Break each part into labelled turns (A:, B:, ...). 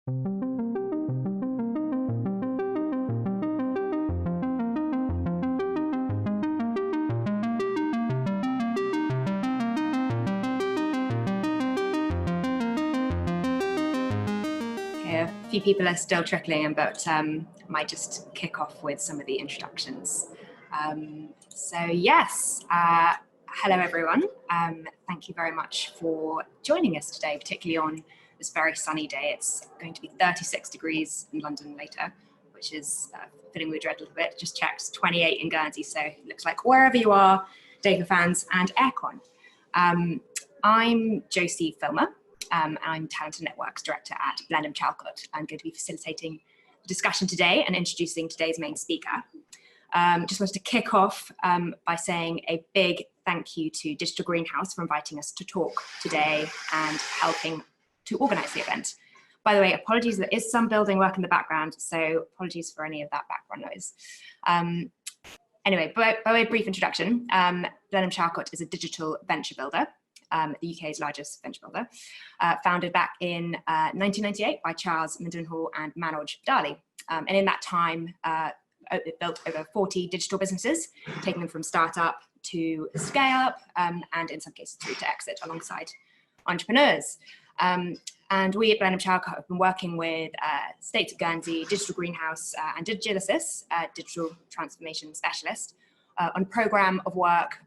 A: A few people are still trickling in, but I might just kick off with some of the introductions. Yes, hello everyone. Thank you very much for joining us today, particularly on this very sunny day. It's going to be 36 degrees in London later, which is filling me with dread a little bit. Just checked, 28 in Guernsey, so it looks like wherever you are, Data fans and aircon. I'm Josie Filmer. I'm Talent and Networks Director at Blenheim Chalcot. I'm going to be facilitating the discussion today and introducing today's main speaker. Just wanted to kick off by saying a big thank you to Digital Greenhouse for inviting us to talk today and helping to organise the event. By the way, apologies, there is some building work in the background, so apologies for any of that background noise. Anyway, by way of brief introduction, Blenheim Chalcot is a digital venture builder. The UK's largest venture builder, founded back in 1998 by Charles Mindenhall and Manoj Dali. And in that time, it built over 40 digital businesses, taking them from startup to scale up, and in some cases through to exit alongside entrepreneurs. And we at Blenheim Chalcot have been working with State of Guernsey, Digital Greenhouse, and Digilisys, digital transformation specialist, on a programme of work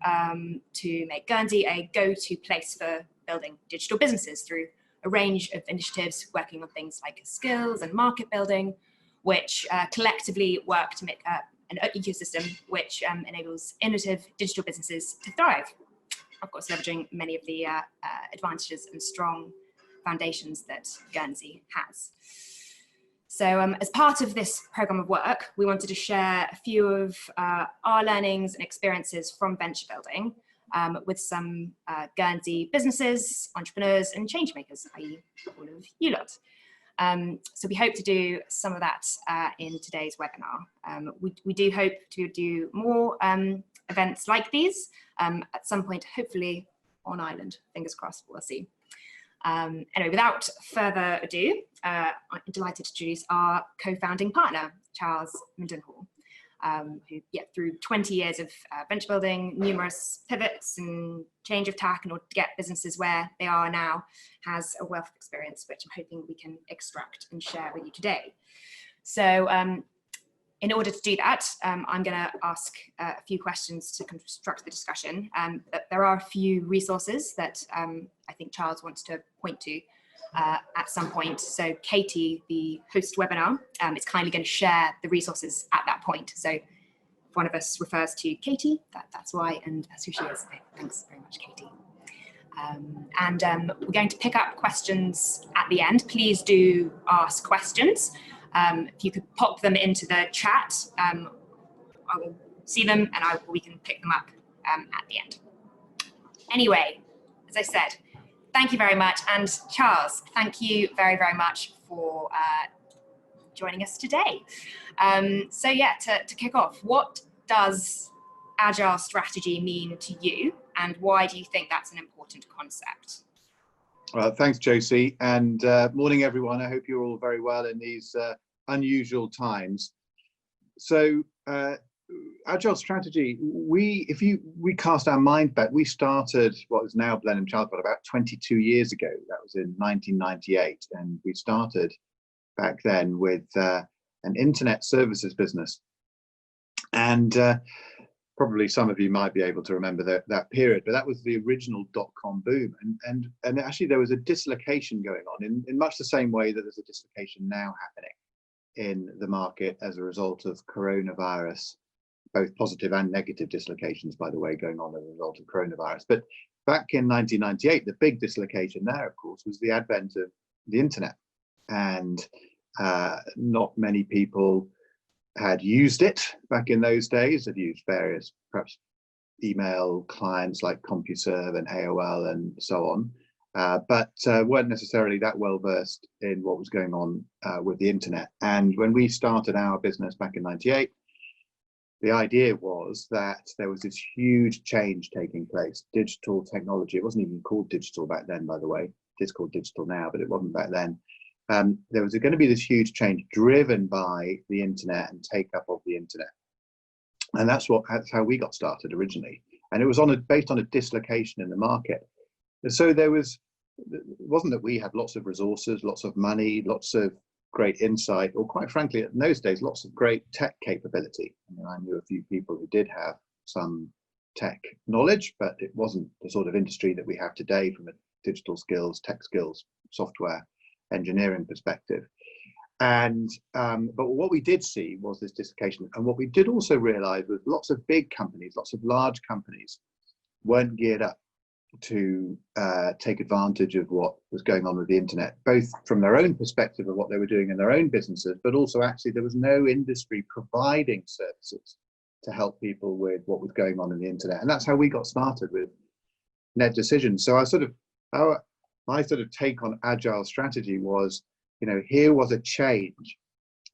A: to make Guernsey a go-to place for building digital businesses through a range of initiatives working on things like skills and market building, which collectively work to make an ecosystem which enables innovative digital businesses to thrive. Of course, leveraging many of the advantages and strong foundations that Guernsey has. So as part of this programme of work, we wanted to share a few of our learnings and experiences from venture building with some Guernsey businesses, entrepreneurs and change makers, i.e. all of you lot. So we hope to do some of that in today's webinar. We do hope to do more events like these at some point, hopefully on island, fingers crossed, we'll see. Anyway, without further ado, I'm delighted to introduce our co-founding partner, Charles Mindenhall, who, through 20 years of venture building, numerous pivots and change of tack in order to get businesses where they are now, has a wealth of experience, which I'm hoping we can extract and share with you today. So in order to do that, I'm going to ask a few questions to construct the discussion. There are a few resources that I think Charles wants to point to at some point. So Katie, the host webinar, is kindly going to share the resources at that point. So if one of us refers to Katie, that's why, and that's who she is. Thanks very much, Katie. We're going to pick up questions at the end. Please do ask questions. If you could pop them into the chat, I will see them and we can pick them up at the end. Anyway, as I said, thank you very much. And Charles, thank you very, very much for joining us today. To kick off, what does Agile strategy mean to you? And why do you think that's an important concept?
B: Well, thanks, Josie, and morning, everyone. I hope you're all very well in these unusual times. So, Agile strategy, we cast our mind back, we started what is now Blenheim Chalcot about 22 years ago. That was in 1998, and we started back then with an internet services business. And probably some of you might be able to remember that period, but that was the original dot-com boom. And actually there was a dislocation going on in much the same way that there's a dislocation now happening in the market as a result of coronavirus, both positive and negative dislocations, by the way, going on as a result of coronavirus. But back in 1998, the big dislocation there, of course, was the advent of the internet. And not many people had used it back in those days. Had used various, perhaps, email clients like CompuServe and AOL and so on, but weren't necessarily that well versed in what was going on with the internet. And when we started our business back in '98, the idea was that there was this huge change taking place. Digital technology, it wasn't even called digital back then, by the way. It is called digital now, but it wasn't back then. there was going to be this huge change driven by the internet and take up of the internet. And that's how we got started originally. And it was based on a dislocation in the market. And so it wasn't that we had lots of resources, lots of money, lots of great insight, or quite frankly, in those days, lots of great tech capability. I knew a few people who did have some tech knowledge, but it wasn't the sort of industry that we have today from a digital skills, tech skills, software engineering perspective. And but what we did see was this dislocation. And what we did also realize was lots of big companies, lots of large companies weren't geared up to take advantage of what was going on with the internet, both from their own perspective of what they were doing in their own businesses, but also actually there was no industry providing services to help people with what was going on in the internet. And that's how we got started with Net Decisions. So my sort of take on Agile strategy was, here was a change.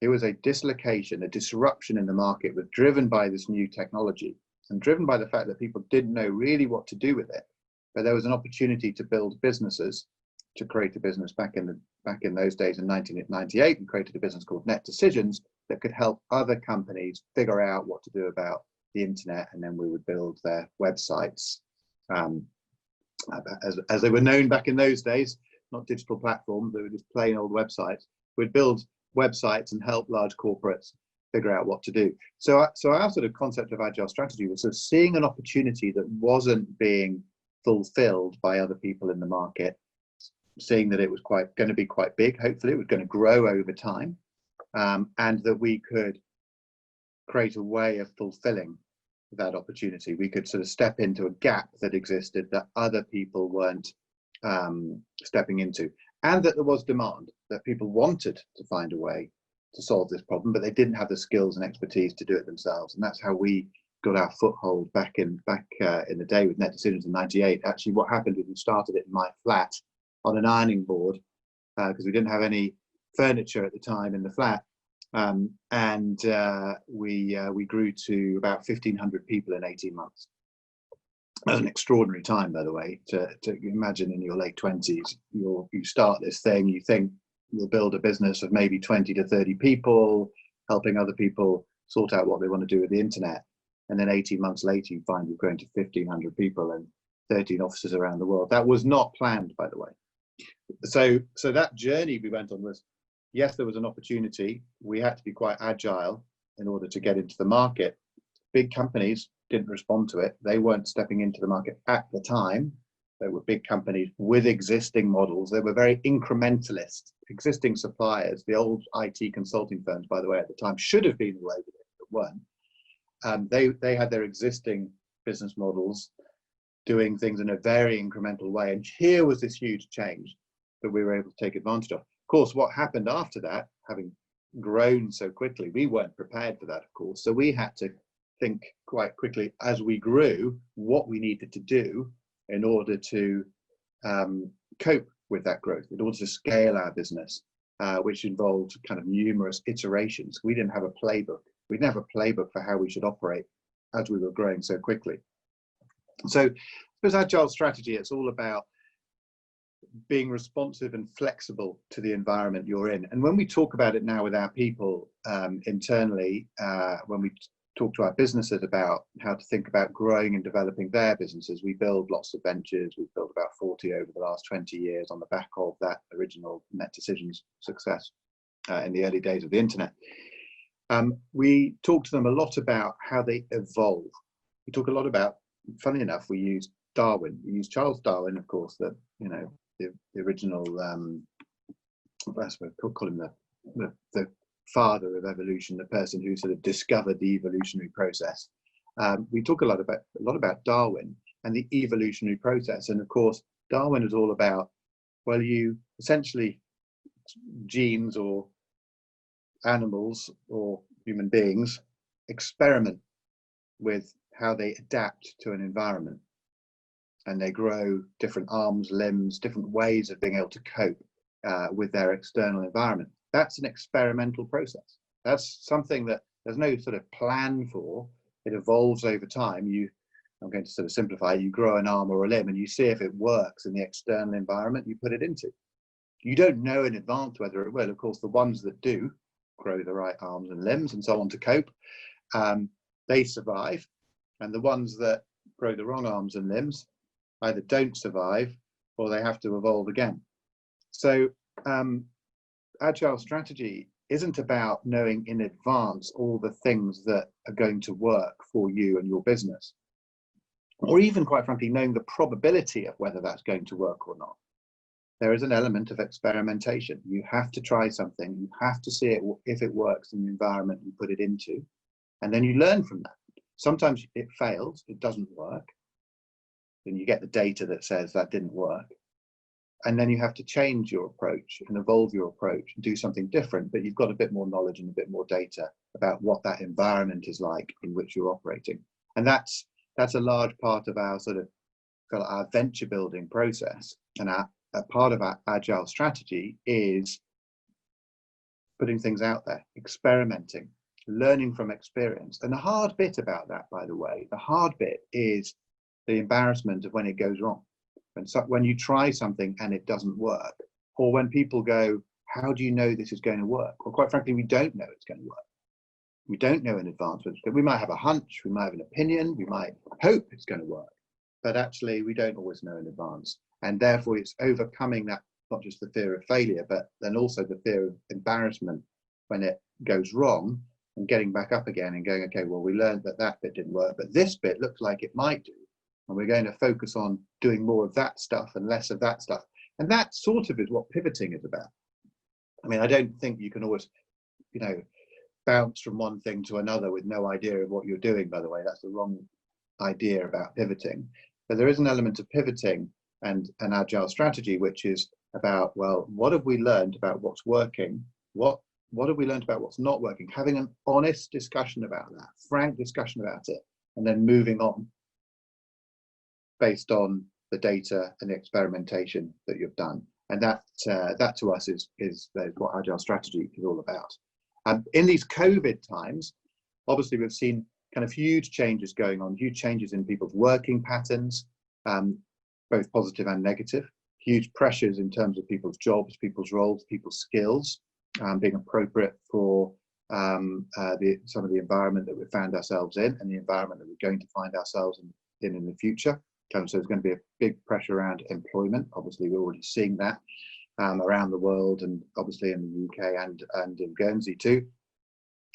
B: It was a dislocation, a disruption in the market, was driven by this new technology and driven by the fact that people didn't know really what to do with it. But there was an opportunity to build businesses, to create a business back in those days in 1998, and created a business called Net Decisions that could help other companies figure out what to do about the internet, and then we would build their websites as they were known back in those days, not digital platforms, they were just plain old websites. We'd build websites and help large corporates figure out what to do. So our sort of concept of Agile strategy was sort of seeing an opportunity that wasn't being fulfilled by other people in the market, seeing that it was going to be quite big, hopefully it was going to grow over time, and that we could create a way of fulfilling that opportunity. We could sort of step into a gap that existed that other people weren't stepping into, and that there was demand, that people wanted to find a way to solve this problem, but they didn't have the skills and expertise to do it themselves. And that's how we got our foothold back in the day with Net Decisions in '98. Actually, what happened was we started it in my flat on an ironing board because we didn't have any furniture at the time in the flat, and we grew to about 1,500 people in 18 months. That was an extraordinary time, by the way. To imagine in your late 20s, you start this thing, you think you'll build a business of maybe 20 to 30 people, helping other people sort out what they want to do with the internet. And then 18 months later, you find you've grown to 1,500 people and 13 offices around the world. That was not planned, by the way. So that journey we went on was, yes, there was an opportunity. We had to be quite agile in order to get into the market. Big companies didn't respond to it. They weren't stepping into the market at the time. They were big companies with existing models. They were very incrementalist. Existing suppliers, the old IT consulting firms, by the way, at the time should have been away with it, but weren't. They had their existing business models doing things in a very incremental way. And here was this huge change that we were able to take advantage of. Of course, what happened after that, having grown so quickly, we weren't prepared for that, of course. So we had to think quite quickly as we grew what we needed to do in order to cope with that growth, in order to scale our business, which involved kind of numerous iterations. We didn't have a playbook. We didn't have a playbook for how we should operate as we were growing so quickly. So with Agile strategy, it's all about being responsive and flexible to the environment you're in. And when we talk about it now with our people internally, when we talk to our businesses about how to think about growing and developing their businesses, we build lots of ventures. We've built about 40 over the last 20 years on the back of that original Net Decisions success in the early days of the internet. We talk to them a lot about how they evolve. We talk a lot about, funny enough, we use Darwin. We use Charles Darwin, of course, the original, I suppose call him the father of evolution, the person who sort of discovered the evolutionary process. We talk a lot about Darwin and the evolutionary process, and of course, Darwin is all about, well, you essentially genes or animals or human beings experiment with how they adapt to an environment, and they grow different arms, limbs, different ways of being able to cope with their external environment. That's an experimental process. That's something that there's no sort of plan for. It evolves over time. I'm going to sort of simplify, you grow an arm or a limb and you see if it works in the external environment you put it into. You don't know in advance whether it will. Of course, the ones that do grow the right arms and limbs and so on to cope, they survive. And the ones that grow the wrong arms and limbs either don't survive or they have to evolve again. So Agile strategy isn't about knowing in advance all the things that are going to work for you and your business, or even, quite frankly, knowing the probability of whether that's going to work or not. There is an element of experimentation. You have to try something, you have to see it if it works in the environment you put it into, and then you learn from that. Sometimes it fails, it doesn't work, then you get the data that says that didn't work. And then you have to change your approach and evolve your approach and do something different, but you've got a bit more knowledge and a bit more data about what that environment is like in which you're operating. And that's a large part of our sort of our venture building process. And a part of our Agile strategy is putting things out there, experimenting, learning from experience. And the hard bit about that, by the way, the hard bit is the embarrassment of when it goes wrong. When you try something and it doesn't work, or when people go, how do you know this is going to work? Well, quite frankly, we don't know it's going to work. We don't know in advance. We might have a hunch, we might have an opinion, we might hope it's going to work, but actually we don't always know in advance. And therefore it's overcoming that, not just the fear of failure, but then also the fear of embarrassment when it goes wrong, and getting back up again and going, okay, well, we learned that that bit didn't work, but this bit looks like it might do. And we're going to focus on doing more of that stuff and less of that stuff. And that sort of is what pivoting is about. I mean, I don't think you can always, bounce from one thing to another with no idea of what you're doing, by the way. That's the wrong idea about pivoting. But there is an element of pivoting and an agile strategy, which is about, well, what have we learned about what's working? What have we learned about what's not working? Having an honest discussion about that, frank discussion about it, and then moving on based on the data and the experimentation that you've done. And that to us is what Agile strategy is all about. In these COVID times, obviously we've seen kind of huge changes going on, huge changes in people's working patterns, both positive and negative, huge pressures in terms of people's jobs, people's roles, people's skills, being appropriate for some of the environment that we found ourselves in and the environment that we're going to find ourselves in the future. So there's going to be a big pressure around employment. Obviously, we're already seeing that around the world, and obviously in the UK and in Guernsey too.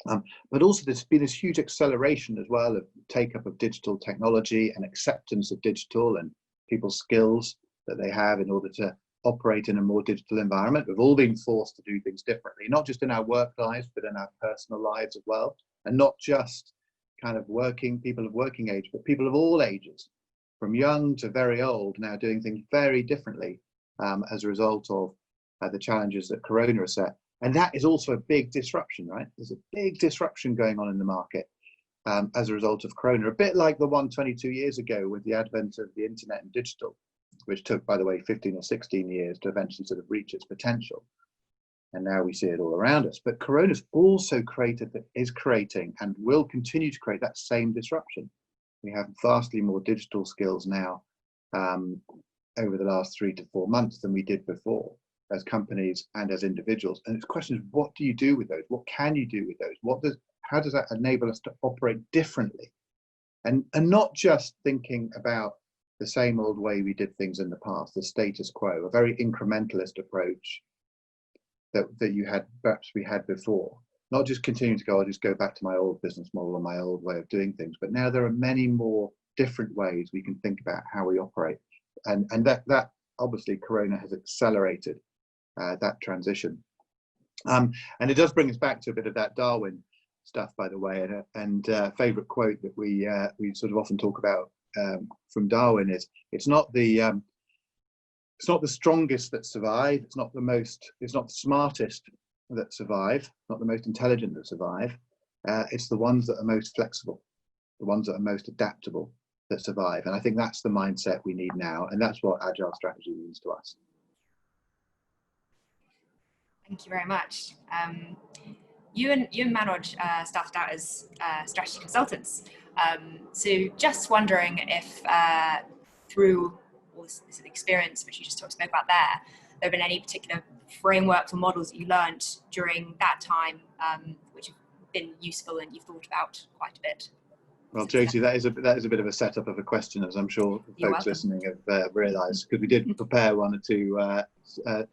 B: But also there's been this huge acceleration as well of take-up of digital technology and acceptance of digital and people's skills that they have in order to operate in a more digital environment. We've all been forced to do things differently, not just in our work lives, but in our personal lives as well. And not just kind of people of working age, but people of all ages, from young to very old, now doing things very differently as a result of the challenges that Corona has set. And that is also a big disruption, right? There's a big disruption going on in the market as a result of Corona, a bit like the one 22 years ago with the advent of the internet and digital, which took, by the way, 15 or 16 years to eventually sort of reach its potential. And now we see it all around us. But Corona's also is creating and will continue to create that same disruption. We have vastly more digital skills now over the last 3 to 4 months than we did before as companies and as individuals. And the question is, what do you do with those? What can you do with those? How does that enable us to operate differently? And not just thinking about the same old way we did things in the past, the status quo, a very incrementalist approach that perhaps we had before. Not just continuing to go, I'll just go back to my old business model and my old way of doing things, but now there are many more different ways we can think about how we operate. And that obviously Corona has accelerated that transition. And it does bring us back to a bit of that Darwin stuff, by the way, and favorite quote that we sort of often talk about from Darwin is, it's not the strongest that survive, it's not the smartest that survive, not the most intelligent that survive, it's the ones that are most flexible, the ones that are most adaptable that survive. And I think that's the mindset we need now, and that's what Agile strategy means to us.
A: Thank you very much. You and Manoj started out as strategy consultants. So just wondering if through all this experience, which you just spoke about there, there been any particular frameworks or models that you learned during that time, which have been useful and you've thought about quite a bit?
B: Well, Josie, that is a bit of a setup of a question, as I'm sure folks listening have realised, because we did prepare one or two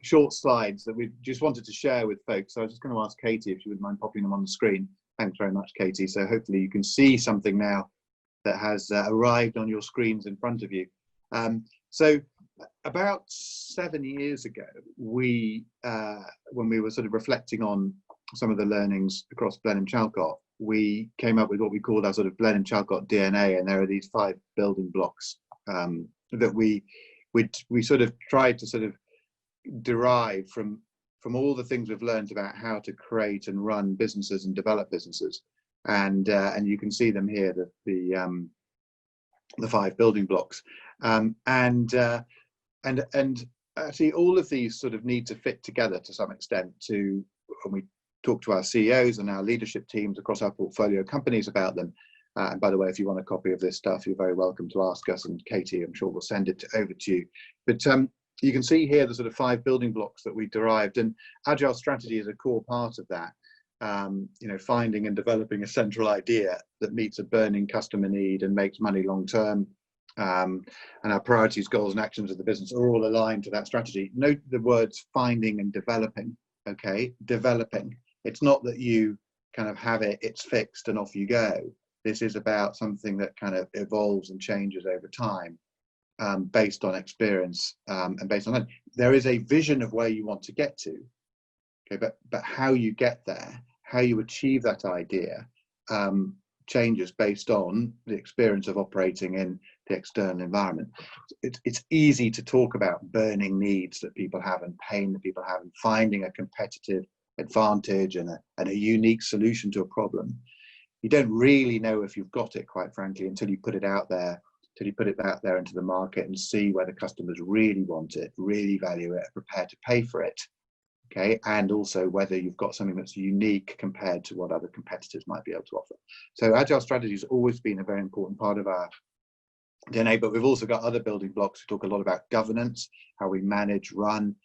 B: short slides that we just wanted to share with folks. So I was just going to ask Katie if she wouldn't mind popping them on the screen. Thanks very much, Katie. So hopefully you can see something now that has arrived on your screens in front of you. So about 7 years ago, we, when we were sort of reflecting on some of the learnings across Blenheim Chalcot, we came up with what we called our sort of Blenheim Chalcot DNA, and there are these 5 building blocks that we sort of tried to sort of derive from all the things we've learned about how to create and run businesses and develop businesses, and you can see them here, the 5 building blocks, and actually all of these sort of need to fit together to some extent. To when we talk to our CEOs and our leadership teams across our portfolio companies about them. And by the way, if you want a copy of this stuff, you're very welcome to ask us, and Katie, I'm sure, will send it over to you. But you can see here the sort of 5 building blocks that we derived, and Agile strategy is a core part of that. You know, finding and developing a central idea that meets a burning customer need and makes money long term. And our priorities, goals, and actions of the business are all aligned to that strategy. Note the words finding and developing. Okay, developing. It's not that you kind of have it, it's fixed and off you go. This is about something that kind of evolves and changes over time, based on experience, and based on that. There is a vision of where you want to get to, okay, but how you get there, how you achieve that idea, changes based on the experience of operating in the external environment. It's easy to talk about burning needs that people have and pain that people have and finding a competitive advantage and a unique solution to a problem. You don't really know if you've got it, quite frankly, until you put it out there, into the market and see whether customers really want it, really value it, are prepared to pay for it. Okay, and also whether you've got something that's unique compared to what other competitors might be able to offer. So Agile strategy has always been a very important part of our DNA, but we've also got other building blocks. We talk a lot about governance, how we manage, run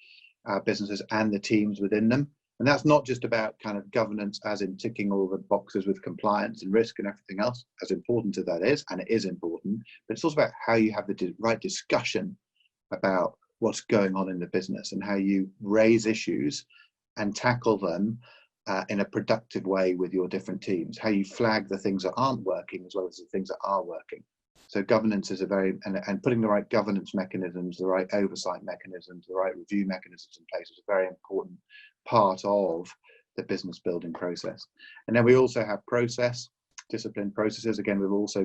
B: our businesses and the teams within them. And that's not just about kind of governance as in ticking all the boxes with compliance and risk and everything else, as important as that is, and it is important, but it's also about how you have the right discussion about what's going on in the business and how you raise issues and tackle them in a productive way with your different teams, how you flag the things that aren't working as well as the things that are working. So governance is and putting the right governance mechanisms, the right oversight mechanisms, the right review mechanisms in place is a very important part of the business building process. And then we also have disciplined processes. Again, we've also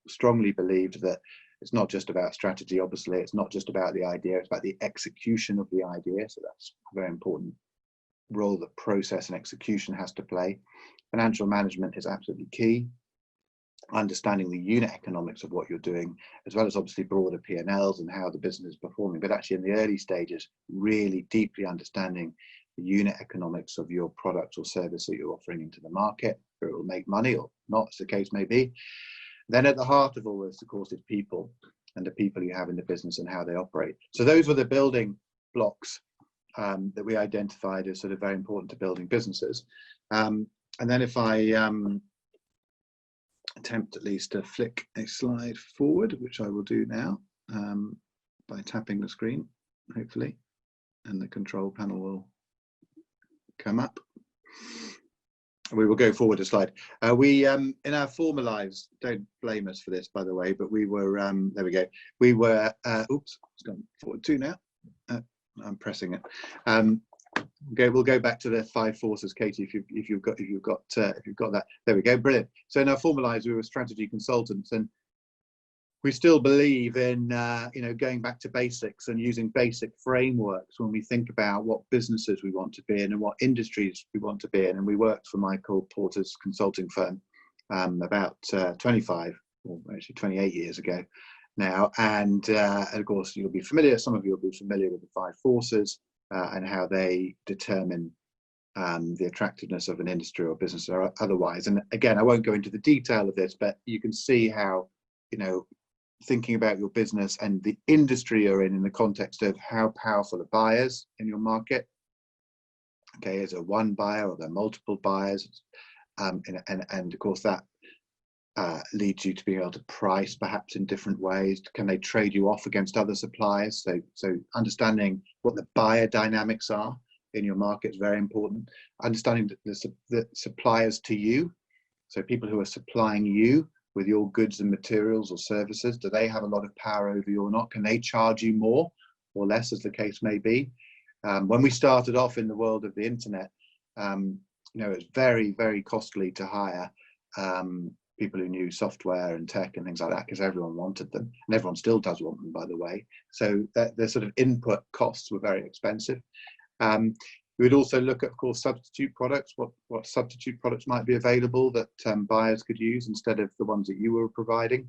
B: strongly believed that it's not just about strategy, obviously, it's not just about the idea, it's about the execution of the idea. So that's a very important role that process and execution has to play. Financial management is absolutely key. Understanding the unit economics of what you're doing, as well as obviously broader P&Ls and how the business is performing, but actually in the early stages, really deeply understanding the unit economics of your product or service that you're offering into the market, where it will make money or not, as the case may be. Then at the heart of all this, of course, is people and the people you have in the business and how they operate. So those were the building blocks that we identified as sort of very important to building businesses. And then if I attempt at least to flick a slide forward, which I will do now by tapping the screen, hopefully, and the control panel will come up. We will go forward a slide. We in our former lives, don't blame us for this, by the way, but we were there we go. We were oops, it's gone forward 2 now. I'm pressing it. We'll go back to the 5 forces, Katie, if you've got that. There we go, brilliant. So in our former lives, we were strategy consultants, and we still believe in going back to basics and using basic frameworks when we think about what businesses we want to be in and what industries we want to be in. And we worked for Michael Porter's consulting firm about 25 or actually 28 years ago now. And of course, you'll be familiar, some of you will be familiar with the 5 forces and how they determine the attractiveness of an industry or business or otherwise. And again, I won't go into the detail of this, but you can see how, thinking about your business and the industry you're in the context of how powerful are buyers in your market. Okay, is there one buyer or there are multiple buyers? And of course that leads you to be able to price perhaps in different ways. Can they trade you off against other suppliers? So understanding what the buyer dynamics are in your market is very important. Understanding the suppliers to you, so people who are supplying you with your goods and materials or services, do they have a lot of power over you or not? Can they charge you more or less, as the case may be? When we started off in the world of the internet, it's very, very costly to hire people who knew software and tech and things like that, because everyone wanted them, and everyone still does want them, by the way. So the sort of input costs were very expensive. We would also look at, of course, substitute products, what substitute products might be available that buyers could use instead of the ones that you were providing.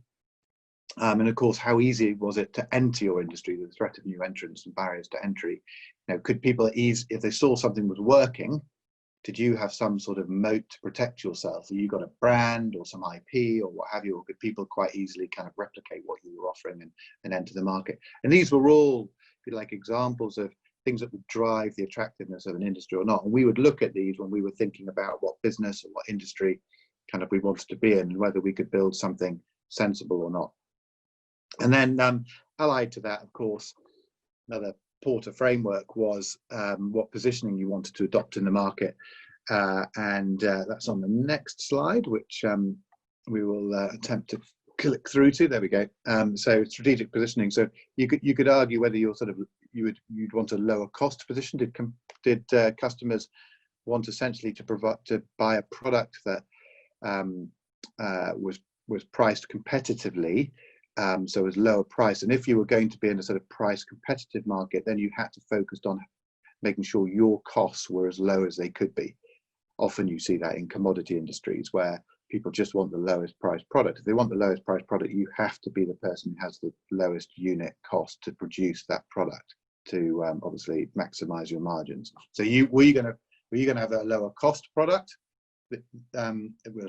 B: And of course, how easy was it to enter your industry, the threat of new entrants and barriers to entry? Could people if they saw something was working, did you have some sort of moat to protect yourself? You got a brand or some IP or what have you, or could people quite easily kind of replicate what you were offering and enter the market? And these were all, if you like, examples of things that would drive the attractiveness of an industry or not. And we would look at these when we were thinking about what business or what industry kind of we wanted to be in, and whether we could build something sensible or not. And then allied to that, of course, another Porter framework was what positioning you wanted to adopt in the market. And that's on the next slide, which we will attempt to click through to. There we go. So strategic positioning. So you could argue whether you're you'd want a lower cost position. Did customers want essentially to buy a product that was priced competitively? So it was lower price, and if you were going to be in a sort of price competitive market, then you had to focus on making sure your costs were as low as they could be. Often you see that in commodity industries where people just want the lowest price product. If they want the lowest price product, you have to be the person who has the lowest unit cost to produce that product to obviously maximize your margins. So were you going to have a lower cost product? With a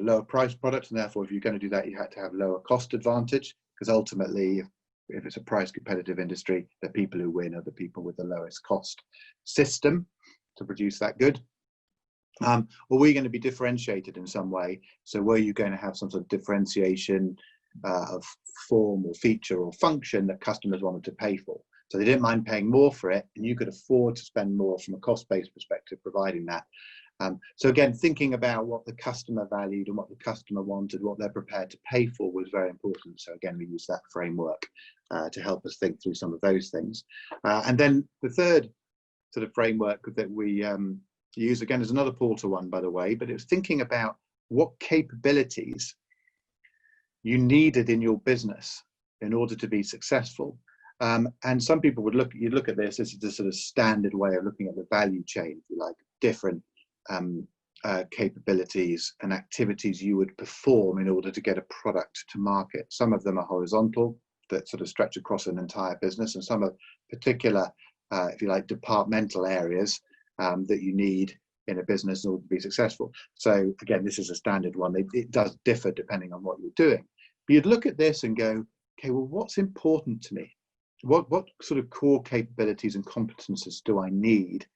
B: lower price product, and therefore if you're going to do that, you had to have lower cost advantage, because ultimately if it's a price competitive industry, the people who win are the people with the lowest cost system to produce that good. Or were you going to be differentiated in some way? So were you going to have some sort of differentiation of form or feature or function that customers wanted to pay for? So they didn't mind paying more for it, and you could afford to spend more from a cost-based perspective providing that. So again, thinking about what the customer valued and what the customer wanted, what they're prepared to pay for, was very important. So again, we use that framework to help us think through some of those things. And then the third sort of framework that we use, again, is another Porter one, by the way, but it was thinking about what capabilities you needed in your business in order to be successful. And some people would look at this as the sort of standard way of looking at the value chain, if you like, different capabilities and activities you would perform in order to get a product to market. Some of them are horizontal, that sort of stretch across an entire business, and some are particular, if you like, departmental areas that you need in a business in order to be successful. So again, this is a standard one. It does differ depending on what you're doing. But you'd look at this and go, okay, well, what's important to me? What sort of core capabilities and competences do I need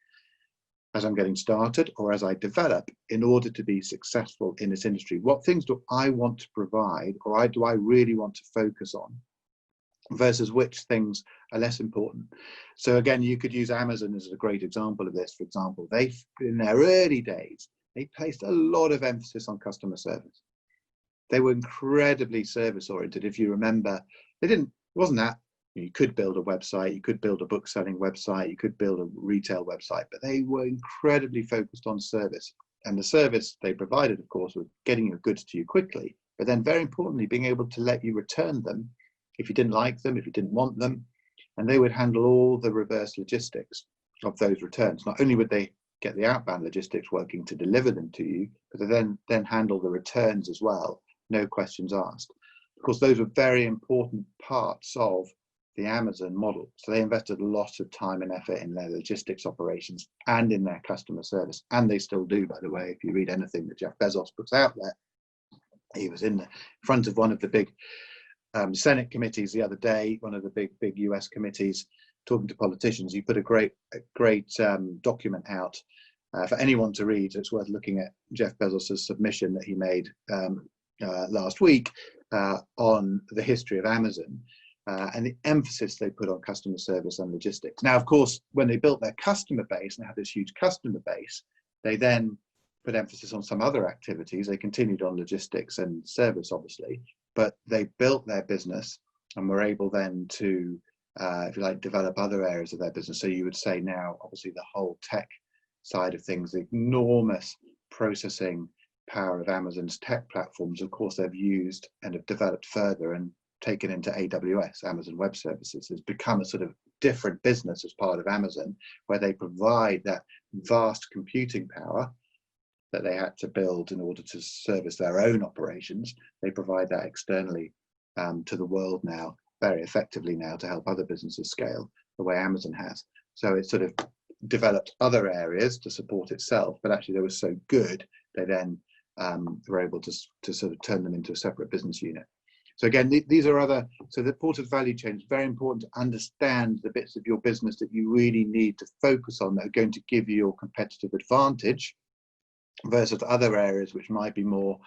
B: as I'm getting started or as I develop in order to be successful in this industry? What things do I want to provide, or do I really want to focus on, versus which things are less important? So again, you could use Amazon as a great example of this. For example, they, in their early days, they placed a lot of emphasis on customer service. They were incredibly service oriented. If you remember, it wasn't that you could build a website, you could build a book selling website, you could build a retail website, but they were incredibly focused on service. And the service they provided, of course, was getting your goods to you quickly, but then very importantly, being able to let you return them if you didn't like them, if you didn't want them. And they would handle all the reverse logistics of those returns. Not only would they get the outbound logistics working to deliver them to you, but they then handle the returns as well, no questions asked. Of course, those were very important parts of the Amazon model. So they invested a lot of time and effort in their logistics operations and in their customer service. And they still do, by the way. If you read anything that Jeff Bezos puts out there, he was in the front of one of the big Senate committees the other day, one of the big US committees, talking to politicians. He put a great document out for anyone to read. It's worth looking at Jeff Bezos' submission that he made last week on the history of Amazon and the emphasis they put on customer service and logistics. Now, of course, when they built their customer base and had this huge customer base, they then put emphasis on some other activities. They continued on logistics and service, obviously, but they built their business and were able then to, if you like, develop other areas of their business. So you would say now, obviously, the whole tech side of things, the enormous processing power of Amazon's tech platforms, of course, they've used and have developed further and taken into AWS, Amazon Web Services, has become a sort of different business as part of Amazon, where they provide that vast computing power that they had to build in order to service their own operations. They provide that externally to the world now, very effectively now, to help other businesses scale the way Amazon has. So it sort of developed other areas to support itself, but actually they were so good, they then were able to sort of turn them into a separate business unit. So again, these are other, so the ported value chain is very important to understand the bits of your business that you really need to focus on that are going to give you your competitive advantage versus other areas which might be more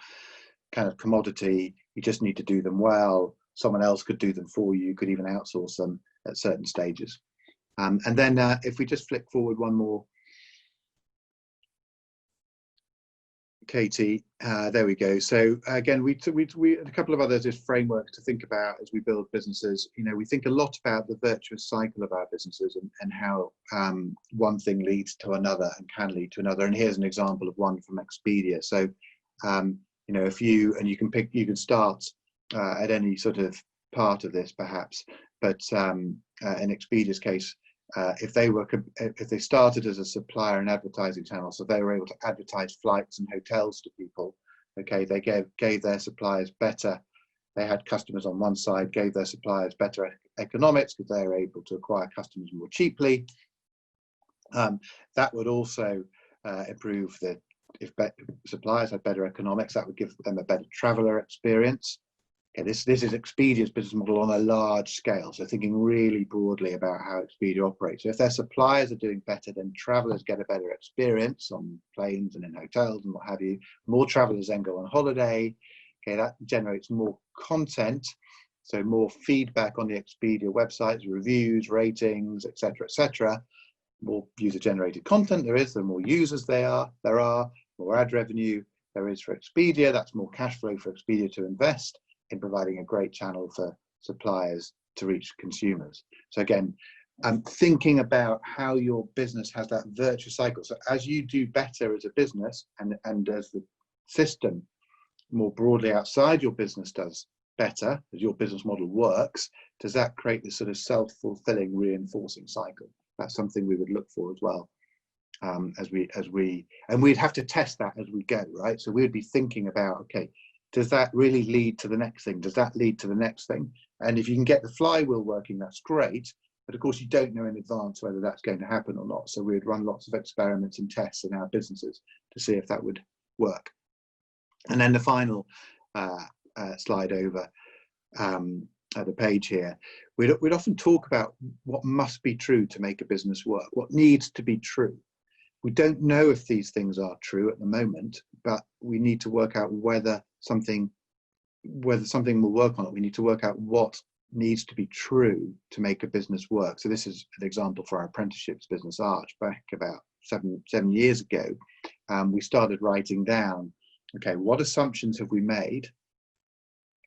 B: kind of commodity. You just need to do them well. Someone else could do them for you. You could even outsource them at certain stages. And then if we just flick forward one more, Katie, there we go. So again, we a couple of others is frameworks to think about as we build businesses. You know, we think a lot about the virtuous cycle of our businesses and how one thing leads to another and can lead to another. And here's an example of one from Expedia. So you know, if you can start at any sort of part of this perhaps, but in Expedia's case, if they started as a supplier and advertising channel, so they were able to advertise flights and hotels to people, okay, they gave their suppliers better, they had customers on one side, gave their suppliers better economics because they were able to acquire customers more cheaply. That would also improve if suppliers had better economics, that would give them a better traveler experience. Okay, this is Expedia's business model on a large scale. So thinking really broadly about how Expedia operates. So if their suppliers are doing better, then travelers get a better experience on planes and in hotels and what have you. More travelers then go on holiday. Okay, that generates more content. So more feedback on the Expedia websites, reviews, ratings, etc. More user-generated content there is, the more users there are, more ad revenue there is for Expedia. That's more cash flow for Expedia to invest in providing a great channel for suppliers to reach consumers. So again, thinking about how your business has that virtuous cycle. So as you do better as a business and as the system more broadly outside your business does better, as your business model works, does that create this sort of self-fulfilling reinforcing cycle? That's something we would look for as well. And we'd have to test that as we go, right? So we'd be thinking about, okay, does that really lead to the next thing? Does that lead to the next thing? And if you can get the flywheel working, that's great. But of course, you don't know in advance whether that's going to happen or not. So we'd run lots of experiments and tests in our businesses to see if that would work. And then the final slide over the page here, we'd often talk about what must be true to make a business work, what needs to be true. We don't know if these things are true at the moment, but we need to work out whether something will work on it. We need to work out what needs to be true to make a business work. So this is an example for our apprenticeships business, Arch, back about seven years ago. We started writing down, okay, what assumptions have we made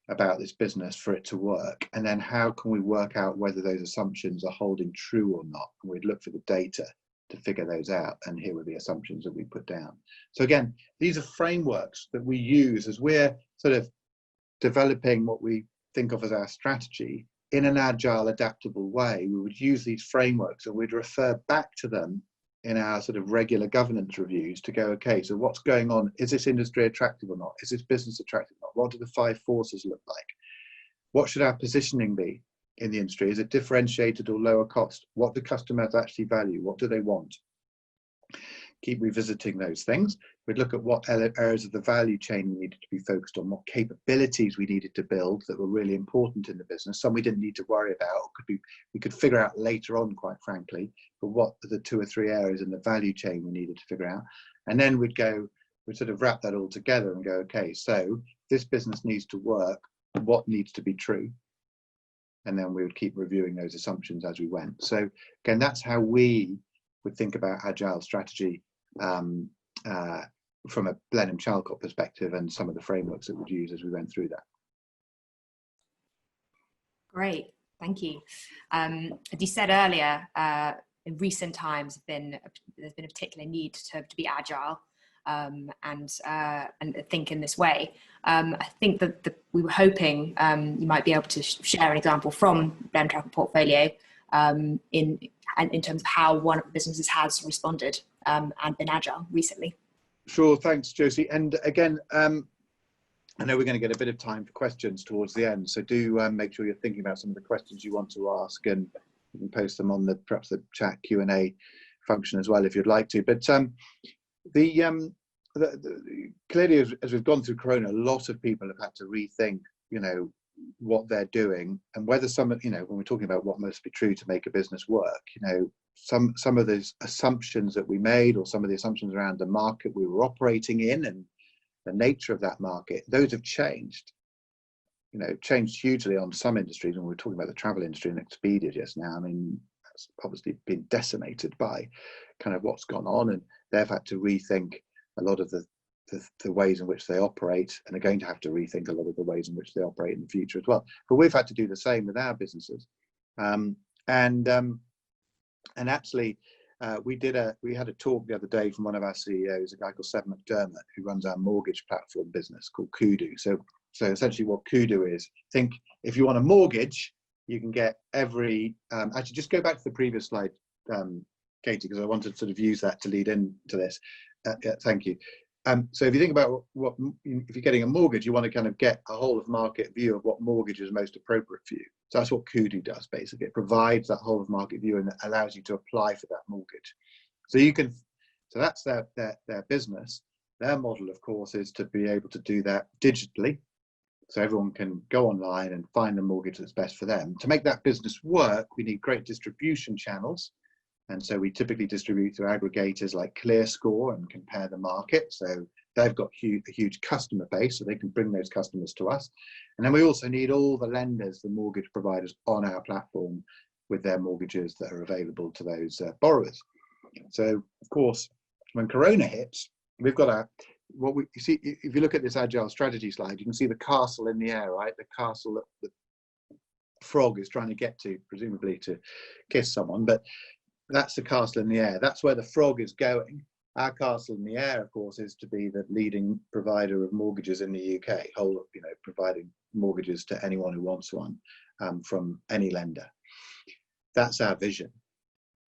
B: about this business for it to work? And then how can we work out whether those assumptions are holding true or not? And we'd look for the data to figure those out. And here were the assumptions that we put down. So again, these are frameworks that we use as we're sort of developing what we think of as our strategy in an agile, adaptable way. We would use these frameworks and we'd refer back to them in our sort of regular governance reviews to go, okay, so what's going on? Is this industry attractive or not? Is this business attractive or not? What do the 5 forces look like? What should our positioning be in the industry? Is it differentiated or lower cost? What do customers actually value? What do they want? keep revisiting those things. We'd look at what areas of the value chain we needed to be focused on, what capabilities we needed to build that were really important in the business. Some we didn't need to worry about, we could figure out later on, quite frankly, but what are the 2 or 3 areas in the value chain we needed to figure out. And then we'd sort of wrap that all together and go, okay, so this business needs to work, what needs to be true? And then we would keep reviewing those assumptions as we went. So again, that's how we would think about agile strategy from a Blenheim Chalcot perspective, and some of the frameworks that we'd use as we went through that.
A: Great, thank you. As you said earlier, in recent times, there's been a particular need to be agile and think in this way. I think that we were hoping you might be able to share an example from Blenheim Chalcot portfolio in terms of how one of the businesses has responded and been agile recently.
B: Sure, thanks, Josie. And again, I know we're going to get a bit of time for questions towards the end, so do make sure you're thinking about some of the questions you want to ask, and you can post them on perhaps the chat Q&A function as well if you'd like to. But clearly, as we've gone through Corona, a lot of people have had to rethink, what they're doing, and whether some, when we're talking about what must be true to make a business work, some of those assumptions that we made, or some of the assumptions around the market we were operating in and the nature of that market, those have changed. Changed hugely on some industries, and we're talking about the travel industry and Expedia just now. I mean, that's obviously been decimated by kind of what's gone on, and they've had to rethink a lot of the ways in which they operate, and are going to have to rethink a lot of the ways in which they operate in the future as well. But we've had to do the same with our businesses. And actually, we had a talk the other day from one of our CEOs, a guy called Seb McDermott, who runs our mortgage platform business called Kudu. So essentially what Kudu is, think if you want a mortgage, you can get actually just go back to the previous slide, Katie, because I wanted to sort of use that to lead into this. Thank you. So if you think about if you're getting a mortgage, you want to kind of get a whole of market view of what mortgage is most appropriate for you. So that's what Kudu does, basically. It provides that whole of market view and allows you to apply for that mortgage. So that's their business. Their model, of course, is to be able to do that digitally. So everyone can go online and find the mortgage that's best for them. To make that business work, we need great distribution channels. And so we typically distribute through aggregators like ClearScore and Compare the Market. So they've got a huge customer base, so they can bring those customers to us. And then we also need all the lenders, the mortgage providers on our platform with their mortgages that are available to those borrowers. So, of course, when Corona hits, we've got you see, if you look at this agile strategy slide, you can see the castle in the air, right? The castle that the frog is trying to get to, presumably to kiss someone, but that's the castle in the air. That's where the frog is going. Our castle in the air, of course, is to be the leading provider of mortgages in the UK, providing mortgages to anyone who wants one from any lender. That's our vision.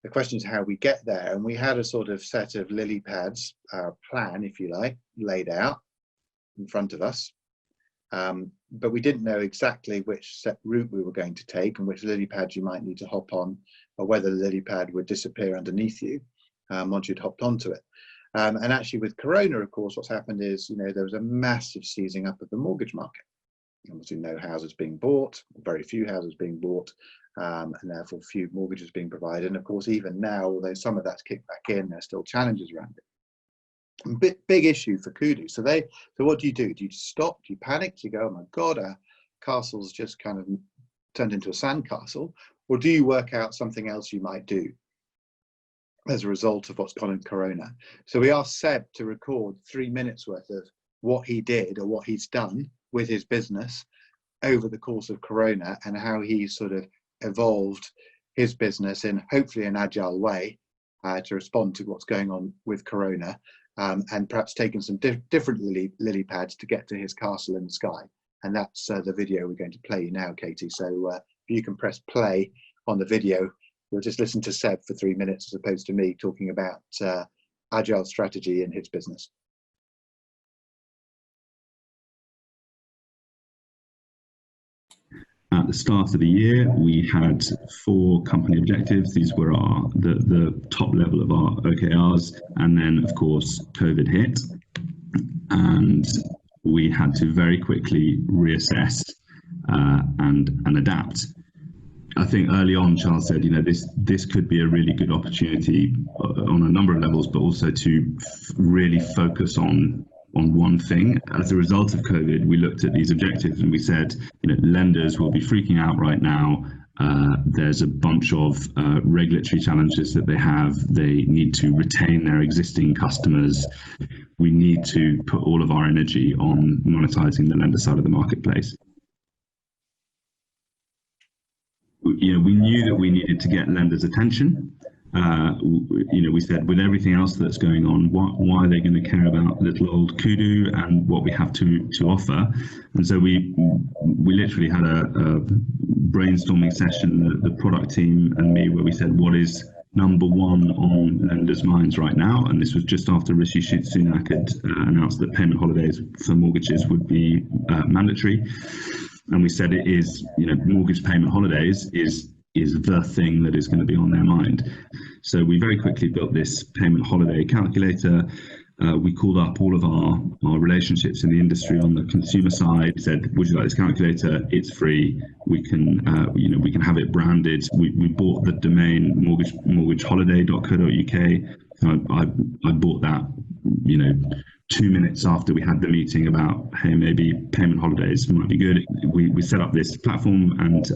B: The question is how we get there. And we had a sort of set of lily pads, our plan, if you like, laid out in front of us. But we didn't know exactly which set route we were going to take and which lily pads you might need to hop on, or whether the lily pad would disappear underneath you once you'd hopped onto it. And actually with Corona, of course, what's happened is, there was a massive seizing up of the mortgage market. Obviously no houses being bought, very few houses being bought, and therefore few mortgages being provided. And of course, even now, although some of that's kicked back in, there's still challenges around it. Big issue for Kudu. So what do? Do you stop? Do you panic? Do you go, oh my God, our castle's just kind of turned into a sandcastle? Or do you work out something else you might do as a result of what's gone in Corona? So we asked Seb to record 3 minutes worth of what he did or what he's done with his business over the course of Corona, and how he sort of evolved his business in hopefully an agile way to respond to what's going on with Corona, and perhaps taken some different lily pads to get to his castle in the sky. And that's the video we're going to play you now, Katie. So if you can press play on the video, you'll just listen to Seb for 3 minutes as opposed to me talking about agile strategy in his business.
C: At the start of the year, we had 4 company objectives. These were the top level of our OKRs, and then of course COVID hit, and we had to very quickly reassess and adapt. I think early on, Charles said, this could be a really good opportunity on a number of levels, but also to really focus on one thing. As a result of COVID, we looked at these objectives and we said, lenders will be freaking out right now. There's a bunch of regulatory challenges that they have. They need to retain their existing customers. We need to put all of our energy on monetizing the lender side of the marketplace. We knew that we needed to get lenders' attention. We said, with everything else that's going on, why are they going to care about little old Kudu and what we have to offer? And so we literally had a brainstorming session, the product team and me, where we said, what is number one on lenders' minds right now? And this was just after Rishi Sunak had announced that payment holidays for mortgages would be mandatory. And we said it is, mortgage payment holidays is the thing that is going to be on their mind. So we very quickly built this payment holiday calculator. We called up all of our relationships in the industry on the consumer side. We said, would you like this calculator? It's free. We can have it branded. We bought the domain mortgageholiday.co.uk. I bought that, 2 minutes after we had the meeting about, hey, maybe payment holidays might be good. We set up this platform, and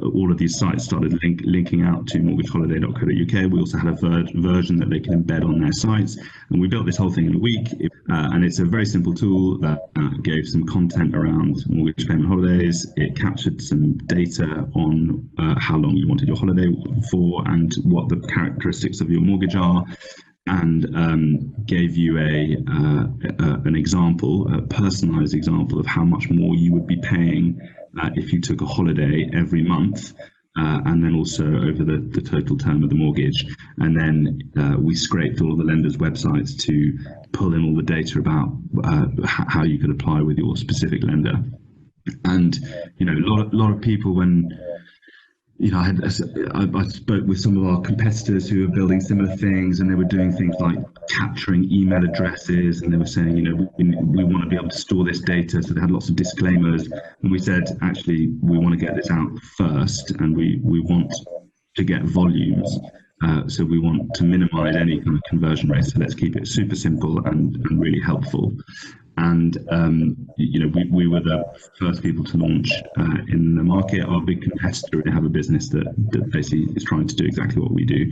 C: all of these sites started linking out to mortgageholiday.co.uk. We also had a version that they can embed on their sites, and we built this whole thing in a week. And it's a very simple tool that gave some content around mortgage payment holidays. It captured some data on how long you wanted your holiday for and what the characteristics of your mortgage are, and gave you an example, a personalized example of how much more you would be paying if you took a holiday every month, and then also over the total term of the mortgage. And then we scraped all of the lenders' websites to pull in all the data about how you could apply with your specific lender. And a lot of people, when I spoke with some of our competitors who were building similar things, and they were doing things like capturing email addresses, and they were saying, we want to be able to store this data. So they had lots of disclaimers, and we said, actually, we want to get this out first, and we want to get volumes. So we want to minimize any kind of conversion rate. So let's keep it super simple and really helpful. And we were the first people to launch in the market. Our big competitor, they have a business that basically is trying to do exactly what we do,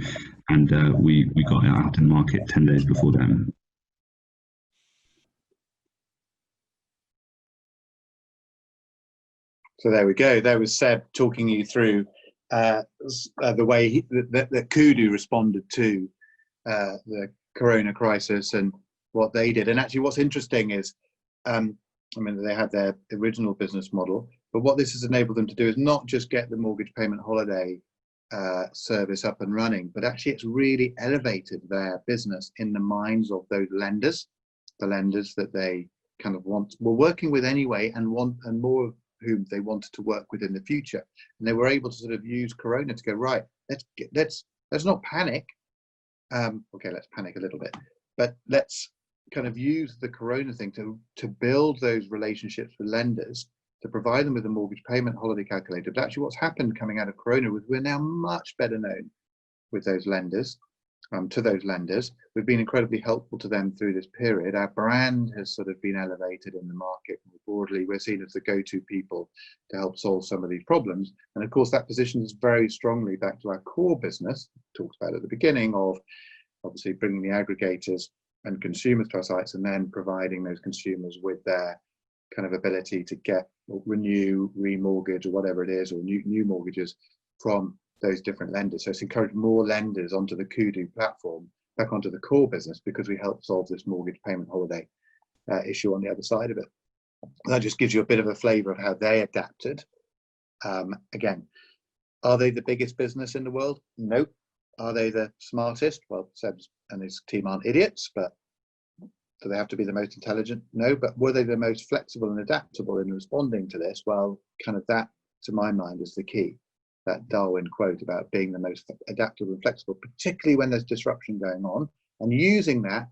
C: and we got it out in the market 10 days before them.
B: So there we go. There was Seb talking you through the way that Kudu responded to the Corona crisis and what they did. And actually what's interesting is, they had their original business model, but what this has enabled them to do is not just get the mortgage payment holiday service up and running, but actually it's really elevated their business in the minds of those lenders, the lenders that they kind of were working with anyway, and more of whom they wanted to work with in the future. And they were able to sort of use Corona to go, right, let's not panic. Okay, let's panic a little bit, but let's kind of use the Corona thing to build those relationships with lenders, to provide them with a mortgage payment holiday calculator. But actually what's happened coming out of Corona was we're now much better known with those lenders, to those lenders. We've been incredibly helpful to them through this period. Our brand has sort of been elevated in the market more broadly. We're seen as the go-to people to help solve some of these problems. And of course that positions us very strongly back to our core business, talked about at the beginning, of obviously bringing the aggregators and consumers to our sites, and then providing those consumers with their kind of ability to get or renew, remortgage, or whatever it is, or new mortgages from those different lenders. So it's encouraged more lenders onto the Kudu platform, back onto the core business, because we help solve this mortgage payment holiday issue on the other side of it. That just gives you a bit of a flavour of how they adapted. Again, are they the biggest business in the world? Nope. Are they the smartest? Well, Seb and his team aren't idiots, but do they have to be the most intelligent? No, but were they the most flexible and adaptable in responding to this? Well, kind of that to my mind, is the key. That Darwin quote about being the most adaptable and flexible, particularly when there's disruption going on, and using that,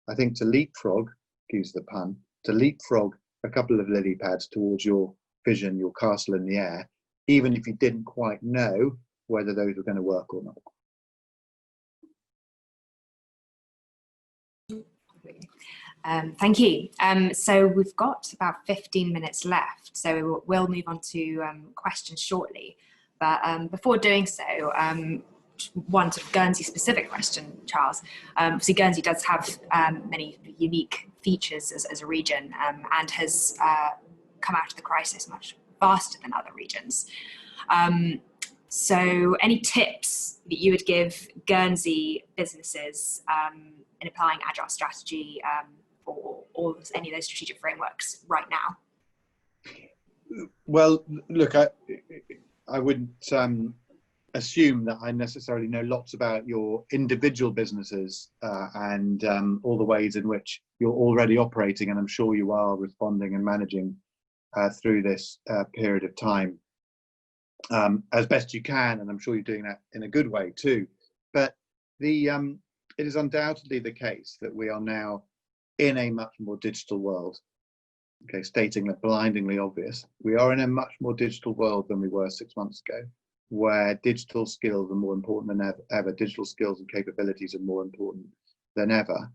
B: I think, to leapfrog, excuse the pun, to leapfrog a couple of lily pads towards your vision, your castle in the air, even if you didn't quite know whether those were going to work or not.
A: Thank you. So we've got about 15 minutes left, so we'll move on to questions shortly. But before doing so, one sort of Guernsey-specific question, Charles. Obviously, Guernsey does have many unique features as a region and has come out of the crisis much faster than other regions. So any tips that you would give Guernsey businesses in applying Agile strategy or any of those strategic frameworks right now?
B: Well, look, I wouldn't assume that I necessarily know lots about your individual businesses and all the ways in which you're already operating, and I'm sure you are responding and managing through this period of time as best you can, and I'm sure you're doing that in a good way too. But it is undoubtedly the case that we are now in a much more digital world. Okay, stating the blindingly obvious, we are in a much more digital world than we were 6 months ago, where digital skills are more important than ever. Digital skills and capabilities are more important than ever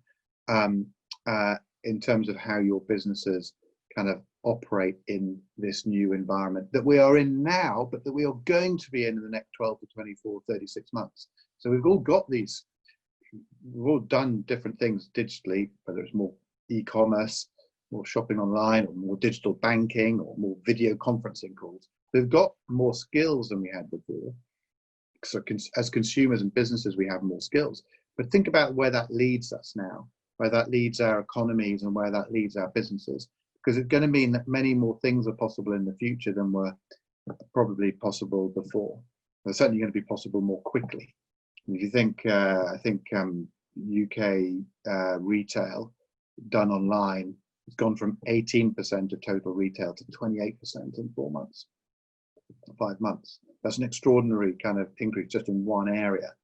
B: in terms of how your businesses kind of operate in this new environment that we are in now, but that we are going to be in the next 12 to 24, 36 months. So we've all got these, we've all done different things digitally, whether it's more e-commerce, more shopping online, or more digital banking, or more video conferencing calls. We've got more skills than we had before. So as consumers and businesses, we have more skills. But think about where that leads us now, where that leads our economies and where that leads our businesses, because it's going to mean that many more things are possible in the future than were probably possible before. They're certainly going to be possible more quickly. If you think, I think UK retail done online, it's gone from 18% of total retail to 28% in 4 months, 5 months. That's an extraordinary kind of increase just in one area.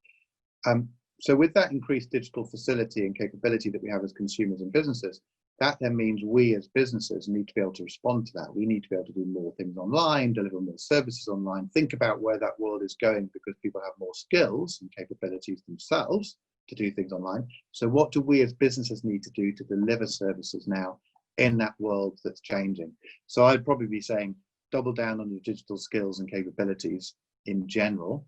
B: So with that increased digital facility and capability that we have as consumers and businesses, that then means we as businesses need to be able to respond to that. We need to be able to do more things online, deliver more services online, think about where that world is going, because people have more skills and capabilities themselves to do things online. So what do we as businesses need to do to deliver services now in that world that's changing? So I'd probably be saying double down on your digital skills and capabilities in general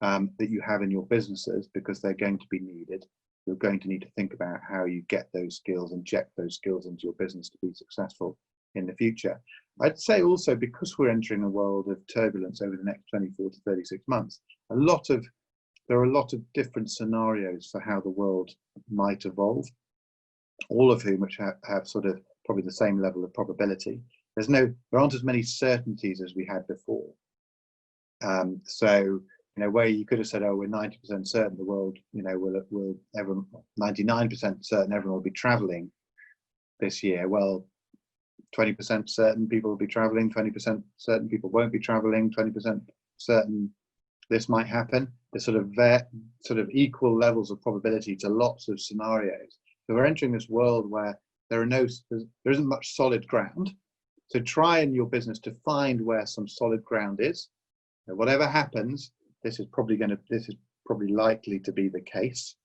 B: that you have in your businesses, because they're going to be needed. You're going to need to think about how you get those skills, inject those skills into your business to be successful in the future. I'd say also, because we're entering a world of turbulence over the next 24 to 36 months, there are a lot of different scenarios for how the world might evolve, all of whom which have sort of probably the same level of probability. There aren't as many certainties as we had before. So, you know, where you could have said, oh, we're 90% certain the world, you know, will 99% certain everyone will be traveling this year. Well, 20% certain people will be traveling, 20% certain people won't be traveling, 20% certain this might happen. There's sort of equal levels of probability to lots of scenarios. So we're entering this world where there isn't much solid ground. So try in your business to find where some solid ground is. And whatever happens, this is probably likely to be the case.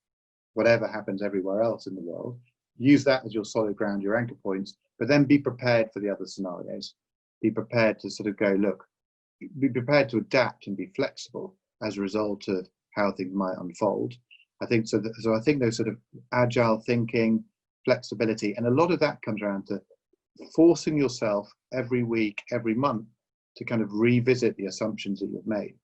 B: Whatever happens everywhere else in the world, use that as your solid ground, your anchor points, but then be prepared for the other scenarios. Be prepared to sort of go, look, be prepared to adapt and be flexible as a result of how things might unfold. I think so. So I think those sort of agile thinking, flexibility, and a lot of that comes around to forcing yourself every week, every month to kind of revisit the assumptions that you've made.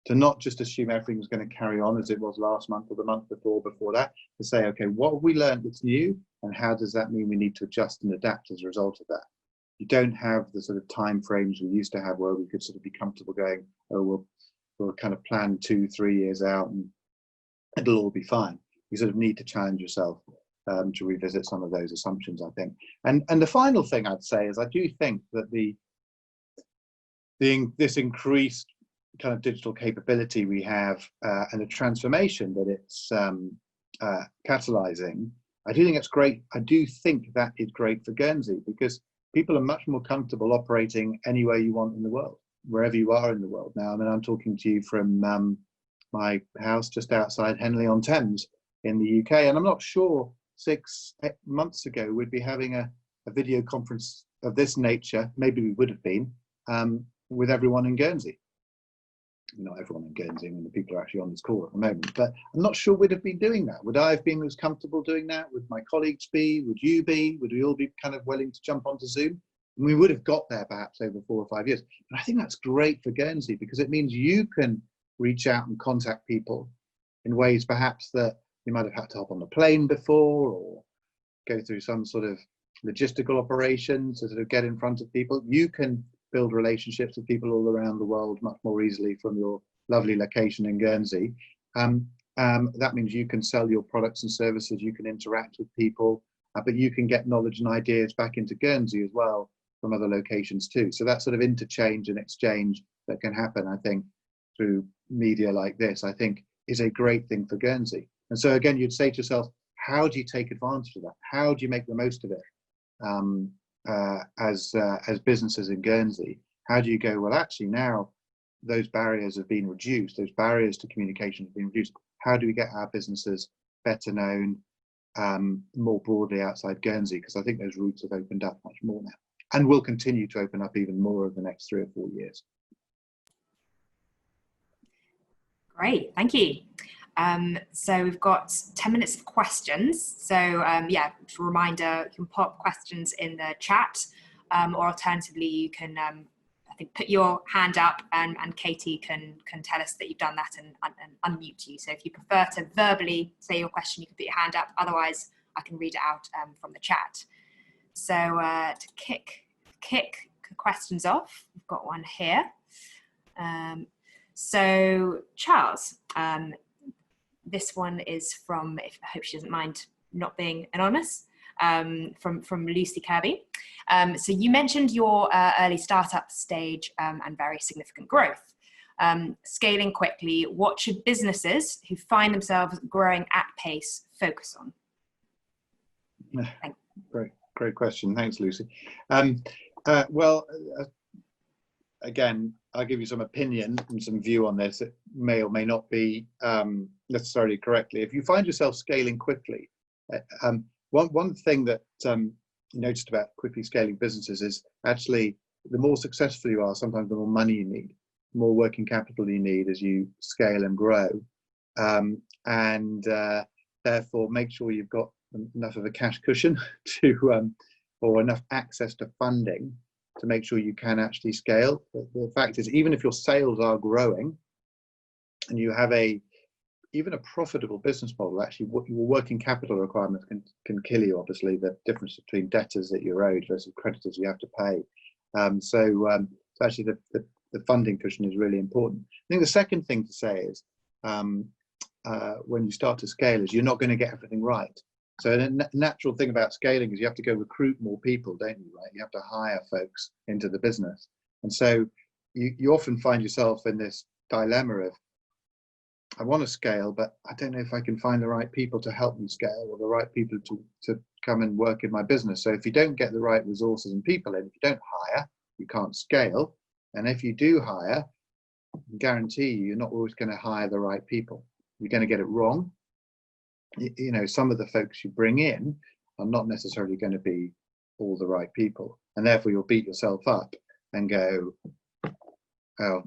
B: To not just assume everything's going to carry on as it was last month or the month before that, to say, okay, what have we learned that's new, and how does that mean we need to adjust and adapt as a result of that? You don't have the sort of time frames we used to have where we could sort of be comfortable going, oh, we'll kind of plan 2-3 years out and it'll all be fine. You sort of need to challenge yourself to revisit some of those assumptions, I think. And the final thing I'd say is I do think that the this increased kind of digital capability we have and the transformation that it's catalyzing, I do think it's great. I do think that is great for Guernsey, because people are much more comfortable operating anywhere you want in the world, wherever you are in the world now. I mean, I'm talking to you from my house just outside Henley-on-Thames in the UK, and I'm not sure 6 months ago we'd be having a video conference of this nature. Maybe we would have been with everyone in Guernsey. Not everyone in Guernsey, I mean, the people are actually on this call at the moment, but I'm not sure we'd have been doing that. Would I have been as comfortable doing that? Would my colleagues be? Would you be? Would we all be kind of willing to jump onto Zoom? And we would have got there perhaps over 4 or 5 years. But I think that's great for Guernsey, because it means you can reach out and contact people in ways perhaps that you might have had to hop on a plane before, or go through some sort of logistical operation to sort of get in front of people. You can build relationships with people all around the world much more easily from your lovely location in Guernsey. That means you can sell your products and services, you can interact with people, but you can get knowledge and ideas back into Guernsey as well from other locations too. So that sort of interchange and exchange that can happen, I think, through media like this, I think is a great thing for Guernsey. And so again, you'd say to yourself, how do you take advantage of that? How do you make the most of it? As businesses in Guernsey, how do you go, well, actually now those barriers have been reduced, those barriers to communication have been reduced. How do we get our businesses better known more broadly outside Guernsey? Because I think those routes have opened up much more now, and will continue to open up even more over the next 3 or 4 years.
A: Great, thank you. So we've got 10 minutes of questions. So yeah, a reminder, you can pop questions in the chat, or alternatively you can, I think, put your hand up and Katie can tell us that you've done that and unmute you. So if you prefer to verbally say your question, you can put your hand up. Otherwise, I can read it out from the chat. So to kick questions off, we've got one here. So Charles, this one is from, I hope she doesn't mind not being anonymous, from Lucy Kirby. So you mentioned your early startup stage and very significant growth. Scaling quickly, what should businesses who find themselves growing at pace focus on?
B: Great question. Thanks, Lucy. Again, I'll give you some opinion and some view on this. It may or may not be necessarily correctly. If you find yourself scaling quickly, one thing that you noticed about quickly scaling businesses is actually the more successful you are, sometimes the more money you need, the more working capital you need as you scale and grow. Therefore, make sure you've got enough of a cash cushion to, or enough access to funding to make sure you can actually scale. The fact is, even if your sales are growing and you have even a profitable business model, actually your working capital requirements can kill you. Obviously, the difference between debtors that you're owed versus creditors you have to pay. So actually the funding cushion is really important. I think the second thing to say is when you start to scale is you're not going to get everything right. So the natural thing about scaling is you have to go recruit more people, don't you, right? You have to hire folks into the business. And so you often find yourself in this dilemma of, I want to scale, but I don't know if I can find the right people to help me scale, or the right people to come and work in my business. So if you don't get the right resources and people in, if you don't hire, you can't scale. And if you do hire, I guarantee you're not always going to hire the right people. You're going to get it wrong. You know, some of the folks you bring in are not necessarily going to be all the right people, and therefore you'll beat yourself up and go, oh,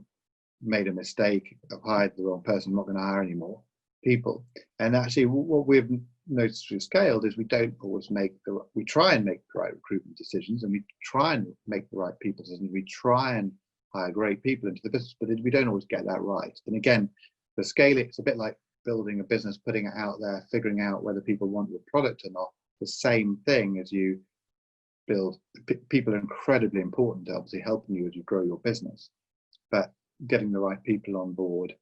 B: made a mistake, I've hired the wrong person, I'm not going to hire any more people. And actually what we've noticed through Scaled is we don't always we try and make the right recruitment decisions, and we try and make the right people decisions, we try and hire great people into the business, but we don't always get that right. And again, the scale, it's a bit like building a business, putting it out there, figuring out whether people want your product or not. The same thing as you build, people are incredibly important to obviously helping you as you grow your business, but getting the right people on board,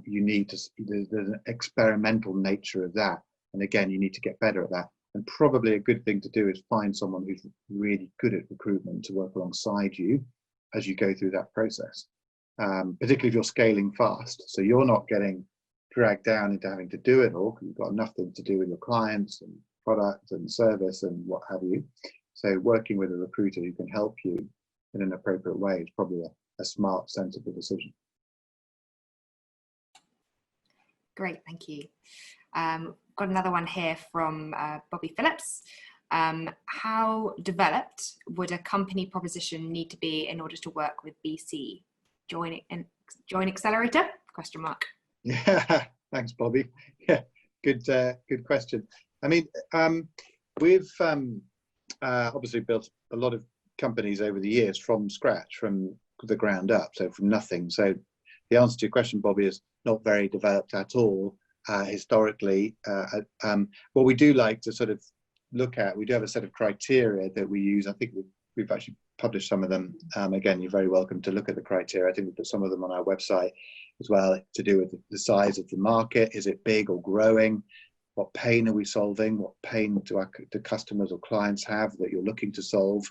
B: you need to, there's an experimental nature of that. And again, you need to get better at that. And probably a good thing to do is find someone who's really good at recruitment to work alongside you, as you go through that process, particularly if you're scaling fast. So you're not getting dragged down into having to do it all, because you've got enough things to do with your clients and product and service and what have you. So working with a recruiter who can help you in an appropriate way is probably a smart, sensible decision.
A: Great, thank you. Got another one here from Bobby Phillips. How developed would a company proposition need to be in order to work with BC? Join accelerator? Question mark.
B: Yeah, thanks, Bobby. Yeah, good question. I mean, we've obviously built a lot of companies over the years from scratch, from the ground up, so from nothing. So the answer to your question, Bobby, is not very developed at all historically. What we do like to sort of look at, we do have a set of criteria that we use. I think we've actually published some of them. Again, you're very welcome to look at the criteria. I think we put some of them on our website as well, to do with the size of the market. Is it big or growing? What pain are we solving? What pain do customers or clients have that you're looking to solve?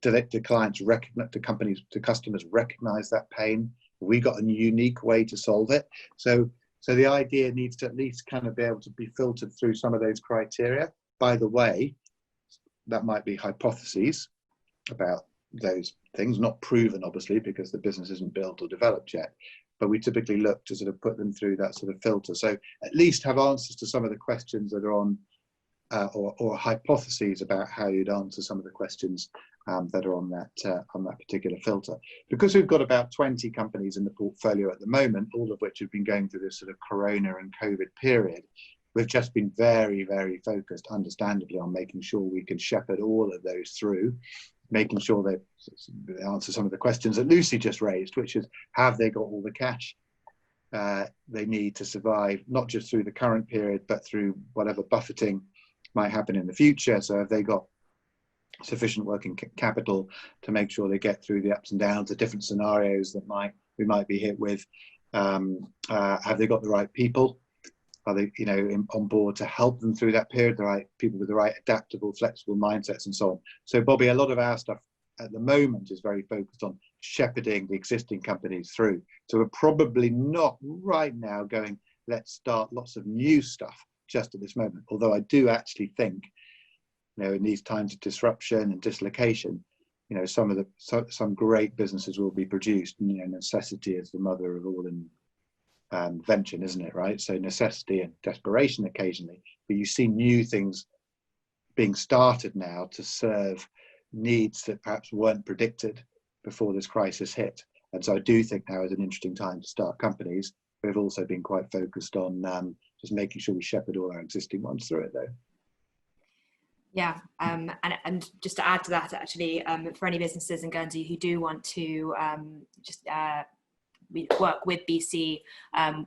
B: Do clients recognize, do customers recognize that pain? Have we got a unique way to solve it? So the idea needs to at least kind of be able to be filtered through some of those criteria. By the way, that might be hypotheses about those things, not proven obviously, because the business isn't built or developed yet, but we typically look to sort of put them through that sort of filter. So at least have answers to some of the questions that are on, or hypotheses about how you'd answer some of the questions that are on that particular filter. Because we've got about 20 companies in the portfolio at the moment, all of which have been going through this sort of Corona and COVID period, we've just been very, very focused, understandably, on making sure we can shepherd all of those through, making sure they answer some of the questions that Lucy just raised, which is, have they got all the cash they need to survive, not just through the current period, but through whatever buffeting might happen in the future? So have they got sufficient working capital to make sure they get through the ups and downs, the different scenarios that we might be hit with? Have they got the right people? Are they, on board to help them through that period? The right people with the right adaptable, flexible mindsets, and so on. So, Bobby, a lot of our stuff at the moment is very focused on shepherding the existing companies through. So we're probably not right now going, let's start lots of new stuff just at this moment. Although I do actually think, in these times of disruption and dislocation, some great businesses will be produced. Necessity is the mother of all invention, isn't it, right? So necessity and desperation occasionally, but you see new things being started now to serve needs that perhaps weren't predicted before this crisis hit. And so I do think now is an interesting time to start companies. We've also been quite focused on just making sure we shepherd all our existing ones through it, though.
A: Yeah, and just to add to that, actually, for any businesses in Guernsey who do want to we work with BC,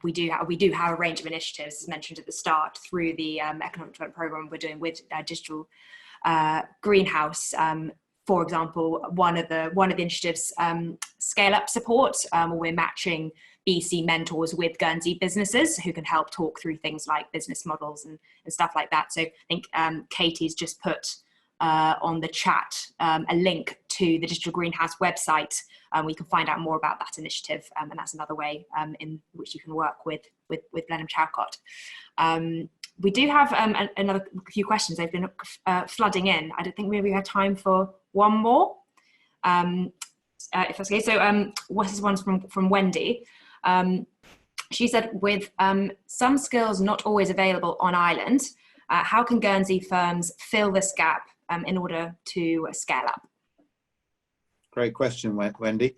A: we do have a range of initiatives, as mentioned at the start, through the economic development program we're doing with Digital Greenhouse. For example, one of the initiatives, scale up support, where we're matching BC mentors with Guernsey businesses who can help talk through things like business models and stuff like that. So I think Katie's just put on the chat a link to the Digital Greenhouse website. We can find out more about that initiative, and that's another way in which you can work with Blenheim Chalcot. We do have another few questions. They've been flooding in. I don't think maybe we have time for one more, if that's okay. So what is one from Wendy? She said, with some skills not always available on island, how can Guernsey firms fill this gap in order to scale up?
B: Great question, Wendy.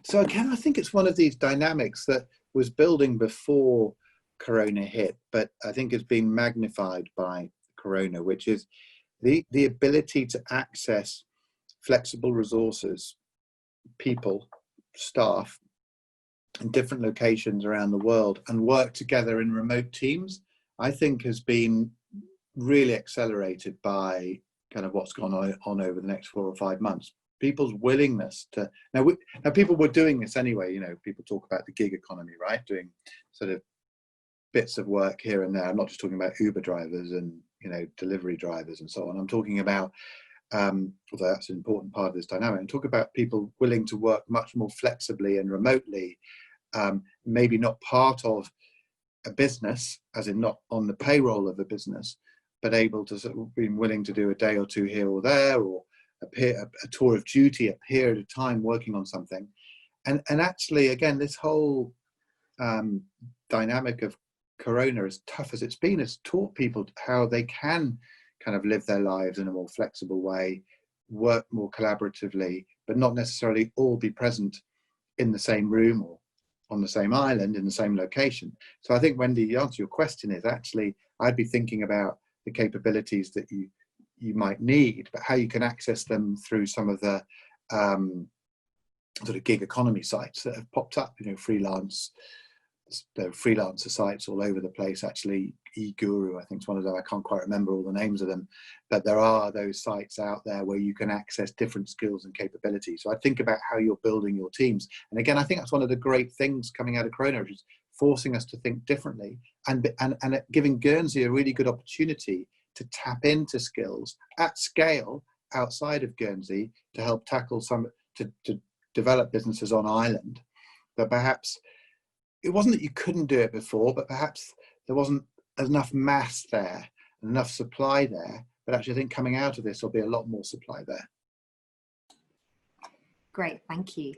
B: So again, I think it's one of these dynamics that was building before Corona hit, but I think has been magnified by Corona, which is the ability to access flexible resources, people, staff, in different locations around the world and work together in remote teams, I think has been really accelerated by kind of what's gone on over the next 4 or 5 months. People's willingness to now people were doing this anyway. People talk about the gig economy, right? Doing sort of bits of work here and there. I'm not just talking about Uber drivers and delivery drivers and so on. I'm talking about although that's an important part of this dynamic, and talk about people willing to work much more flexibly and remotely, maybe not part of a business, as in not on the payroll of a business, but able to sort of be willing to do a day or two here or there, or a tour of duty, a period of time working on something. And actually, again, this whole dynamic of Corona, as tough as it's been, has taught people how they can kind of live their lives in a more flexible way, work more collaboratively, but not necessarily all be present in the same room or on the same island in the same location. So I think, Wendy, the answer to your question is actually, I'd be thinking about the capabilities that you might need, but how you can access them through some of the sort of gig economy sites that have popped up, there are freelancer sites all over the place. Actually, eGuru, I think, is one of them. I can't quite remember all the names of them, but there are those sites out there where you can access different skills and capabilities. So I think about how you're building your teams. And again, I think that's one of the great things coming out of Corona, which is forcing us to think differently and giving Guernsey a really good opportunity to tap into skills at scale outside of Guernsey to help tackle to develop businesses on island. But perhaps it wasn't that you couldn't do it before, but perhaps there wasn't enough mass there, enough supply there. But actually, I think coming out of this, there'll be a lot more supply there.
A: Great, thank you.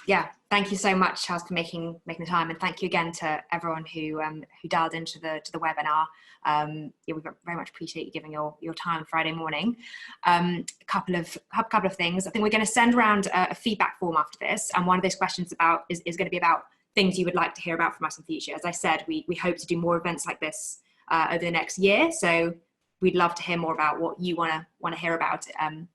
A: Yeah, thank you so much, Charles, for making the time, and thank you again to everyone who dialed into the webinar. Yeah, we very much appreciate you giving your time Friday morning. A couple of things. I think we're going to send around a feedback form after this, and one of those questions is going to be about things you would like to hear about from us in the future. As I said, we hope to do more events like this over the next year, so we'd love to hear more about what you want to hear about. And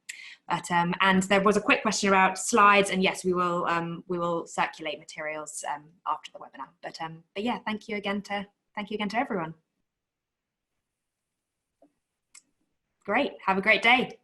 A: there was a quick question about slides, and yes, we will circulate materials after the webinar. But yeah, thank you again to everyone. Great. Have a great day.